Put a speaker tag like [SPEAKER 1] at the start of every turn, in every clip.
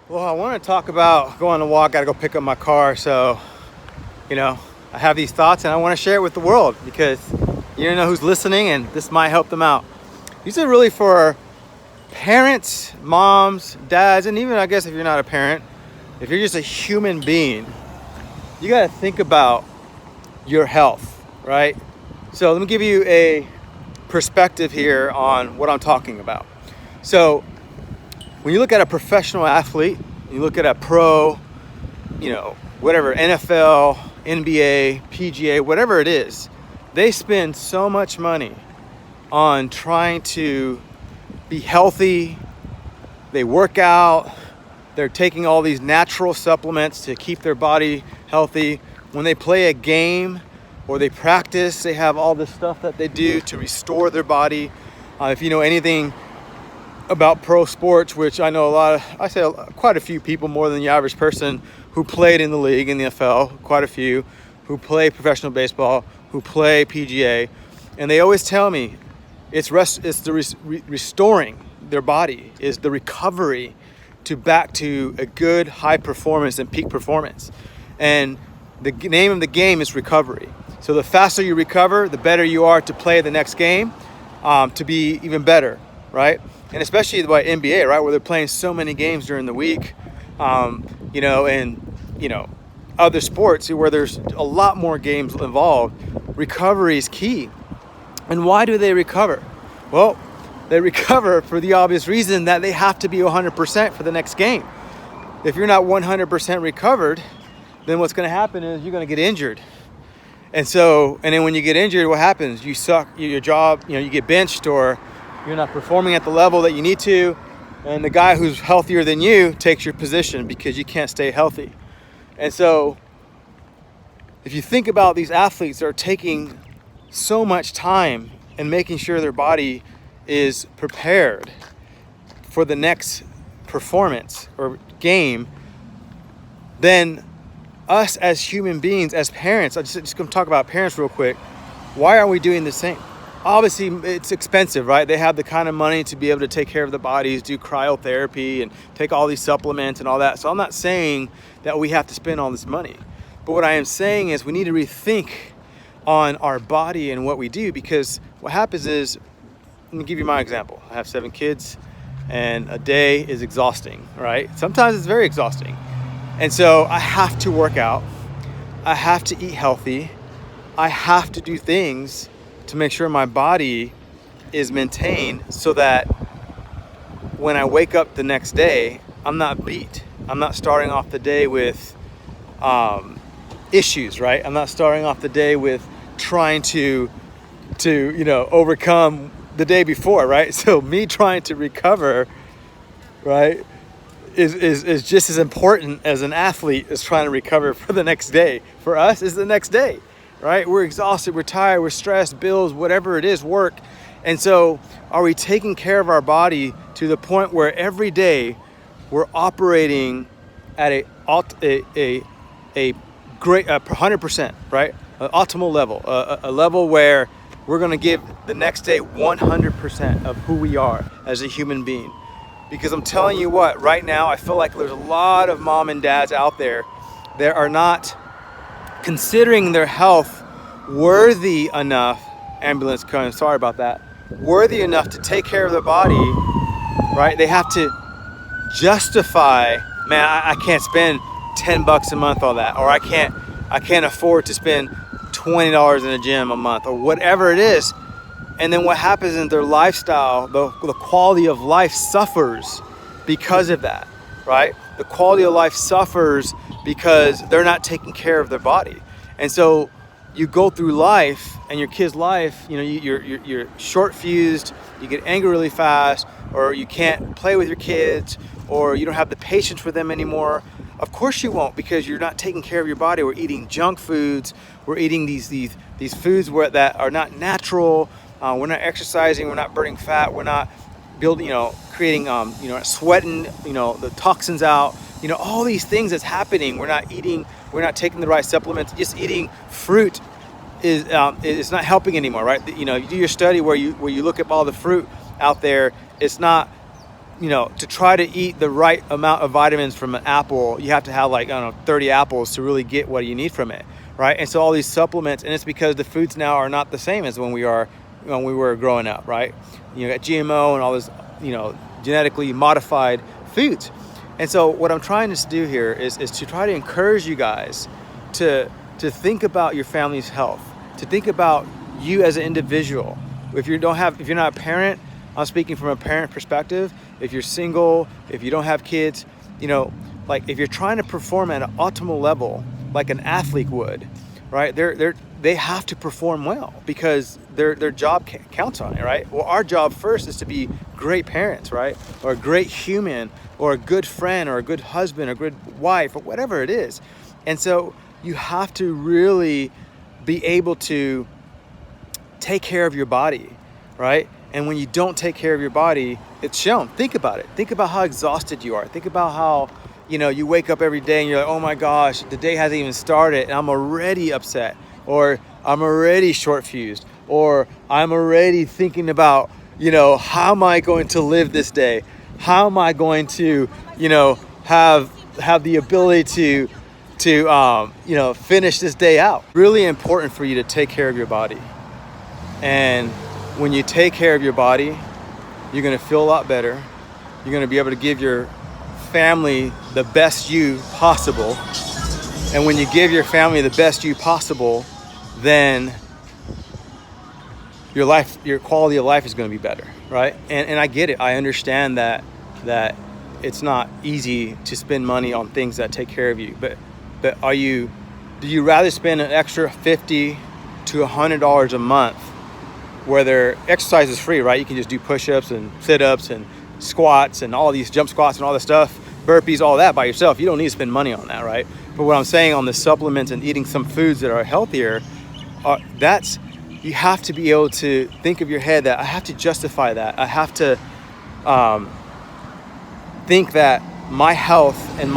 [SPEAKER 1] Well, I want to talk about going on a walk. Got to go pick up my car. So, I have these thoughts and I want to share it with the world because you don't know who's listening and this might help them out. These are really for parents, moms, dads, and even I guess if you're not a parent, if you're just a human being, you got to think about your health, right? So, let me give you a perspective here on what I'm talking about. So, when you look at a professional athlete, you look at a pro, whatever, NFL, NBA, PGA, whatever it is, they spend so much money on trying to be healthy. They work out. They're taking all these natural supplements to keep their body healthy. When they play a game or they practice, they have all this stuff that they do to restore their body. If you know anything about pro sports, which I know quite a few people, more than the average person, who played in the league, in the NFL, quite a few, who play professional baseball, who play PGA, and they always tell me it's restoring their body, is the recovery back to a good high performance and peak performance. And the name of the game is recovery. So the faster you recover, the better you are to play the next game, to be even better, right? And especially the NBA, right, where they're playing so many games during the week, other sports where there's a lot more games involved, recovery is key. And why do they recover? Well, they recover for the obvious reason that they have to be 100% for the next game. If you're not 100% recovered, then what's going to happen is you're going to get injured. And then when you get injured, what happens? You suck, your job, you get benched, or you're not performing at the level that you need to, and the guy who's healthier than you takes your position because you can't stay healthy. And so if you think about these athletes that are taking so much time and making sure their body is prepared for the next performance or game, then us as human beings, as parents, I'm just going to talk about parents real quick. Why aren't we doing the same? Obviously, it's expensive, right? They have the kind of money to be able to take care of the bodies, do cryotherapy, and take all these supplements and all that. So I'm not saying that we have to spend all this money. But what I am saying is we need to rethink on our body and what we do, because what happens is, let me give you my example. I have 7 kids, and a day is exhausting, right? Sometimes it's very exhausting. And so I have to work out. I have to eat healthy. I have to do things to make sure my body is maintained so that when I wake up the next day, I'm not beat. I'm not starting off the day with issues, right? I'm not starting off the day with trying to overcome the day before, right? So me trying to recover, right, is just as important as an athlete is trying to recover for the next day. For us, is the next day. Right? We're exhausted, we're tired, we're stressed, bills, whatever it is, work. And so are we taking care of our body to the point where every day we're operating at a great 100%, right? An optimal level, a level where we're going to give the next day 100% of who we are as a human being. Because I'm telling you what, right now I feel like there's a lot of mom and dads out there that are not considering their health worthy enough, ambulance coming, sorry about that, worthy enough to take care of their body, right? They have to justify, man, I can't spend $10 a month on that, or I can't afford to spend $20 in a gym a month, or whatever it is. And then what happens in their lifestyle, the quality of life suffers because of that, right? The quality of life suffers because they're not taking care of their body. And so you go through life, and your kid's life, you're short fused, you get angry really fast, or you can't play with your kids, or you don't have the patience for them anymore. Of course you won't, because you're not taking care of your body. We're eating junk foods. We're eating these foods that are not natural. We're not exercising. We're not burning fat. We're not building, creating, sweating, the toxins out. All these things that's happening. We're not eating. We're not taking the right supplements. Just eating fruit is not helping anymore, right? You do your study where you look at all the fruit out there. It's not to try to eat the right amount of vitamins from an apple, you have to have like, I don't know, 30 apples to really get what you need from it, right? And so all these supplements, and it's because the foods now are not the same as when we were growing up, right? You got GMO and all this, genetically modified foods. And so what I'm trying to do here is to try to encourage you guys to think about your family's health, to think about you as an individual. If you're not a parent, I'm speaking from a parent perspective. If you're single, if you don't have kids, like if you're trying to perform at an optimal level, like an athlete would, right? They have to perform well because their job counts on it, right? Well, our job first is to be great parents, right? Or a great human, or a good friend, or a good husband, or a good wife, or whatever it is. And so you have to really be able to take care of your body, right? And when you don't take care of your body, it's shown. Think about it. Think about how exhausted you are. Think about how, you wake up every day and you're like, oh my gosh, the day hasn't even started and I'm already upset, or I'm already short fused, or I'm already thinking about, how am I going to live this day? How am I going to, have the ability to finish this day out? Really important for you to take care of your body. And when you take care of your body, you're going to feel a lot better. You're going to be able to give your family the best you possible. And when you give your family the best you possible, then your quality of life is going to be better, right? And I get it. I understand that it's not easy to spend money on things that take care of you. But do you rather spend an extra $50 to $100 a month, whether exercise is free, right? You can just do push-ups and sit-ups and squats and all these jump squats and all this stuff, burpees, all that by yourself. You don't need to spend money on that, right? But what I'm saying on the supplements and eating some foods that are healthier, you have to be able to think of your head that I have to justify that. I have to think that my health and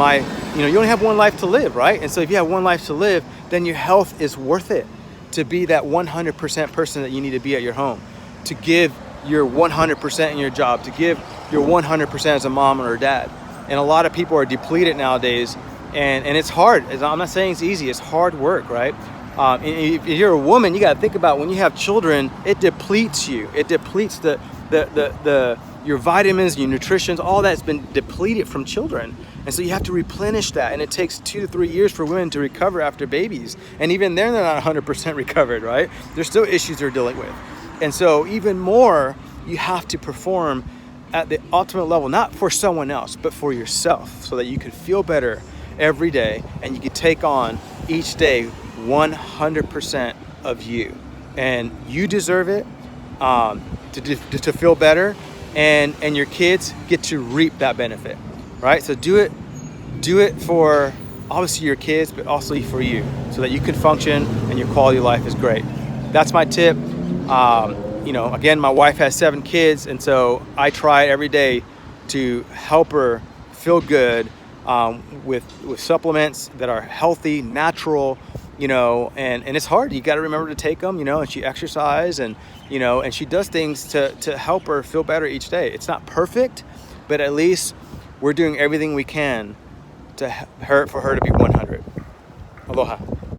[SPEAKER 1] you only have one life to live, right? And so if you have one life to live, then your health is worth it. To be that 100% person that you need to be at your home, to give your 100% in your job, to give your 100% as a mom or a dad. And a lot of people are depleted nowadays, and it's hard. I'm not saying it's easy. It's hard work, right? If you're a woman, you got to think about when you have children, it depletes you. It depletes your vitamins, your nutrition, all that's been depleted from children. And so you have to replenish that. And it takes 2 to 3 years for women to recover after babies. And even then, they're not 100% recovered, right? There's still issues they're dealing with. And so even more, you have to perform at the ultimate level, not for someone else, but for yourself, so that you can feel better every day and you can take on each day 100% of you. And you deserve it to feel better. And your kids get to reap that benefit, right? So do it for obviously your kids, but also for you, so that you can function and your quality of life is great. That's my tip. Again, my wife has 7 kids, and so I try every day to help her feel good with supplements that are healthy, natural, and it's hard. You got to remember to take them, and she exercises and she does things to help her feel better each day. It's not perfect, but at least we're doing everything we can for her to be 100. Aloha.